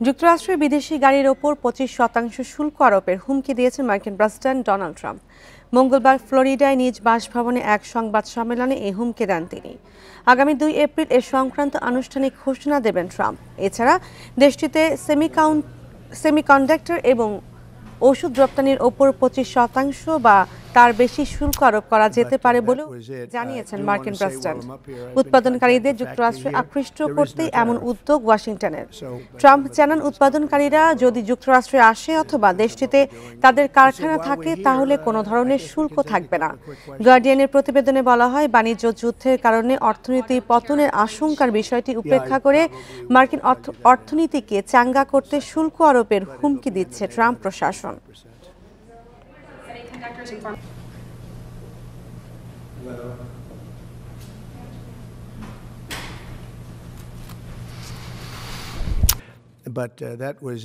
যুক্তরাষ্ট্রের বিদেশি গাড়ির ওপর 25% শুল্ক আরোপের হুমকি দিয়েছেন মার্কিন প্রেসিডেন্ট ডোনাল্ড ট্রাম্প। মঙ্গলবার ফ্লোরিডায় নিজ বাসভবনে এক সংবাদ সম্মেলনে এই হুমকি দেন তিনি। আগামী 2 এপ্রিল এ সংক্রান্ত আনুষ্ঠানিক ঘোষণা দেবেন ট্রাম্প। এছাড়া দেশটিতে সেমিকন্ডাক্টর এবং ওষুধ রপ্তানির ওপর 25% বা তার বেশি শুল্ক আরোপ করা যেতে পারে বলেও জানিয়েছেন মার্কিন প্রেসিডেন্ট। উৎপাদনকারীদের যুক্তরাষ্ট্রে আকৃষ্ট করতেই এমন উদ্যোগ ওয়াশিংটনের। ট্রাম্প জানান, উৎপাদনকারীরা যদি যুক্তরাষ্ট্রে আসে অথবা দেশটিতে তাদের কারখানা থাকে তাহলে কোনো ধরনের শুল্ক থাকবে না। গার্ডিয়ানের প্রতিবেদনে বলা হয়, বাণিজ্য যুদ্ধের কারণে অর্থনীতি পতনের আশঙ্কার বিষয়টি উপেক্ষা করে মার্কিন অর্থনীতিকে চাঙ্গা করতে শুল্ক আরোপের হুমকি দিচ্ছে ট্রাম্প প্রশাসন। But that was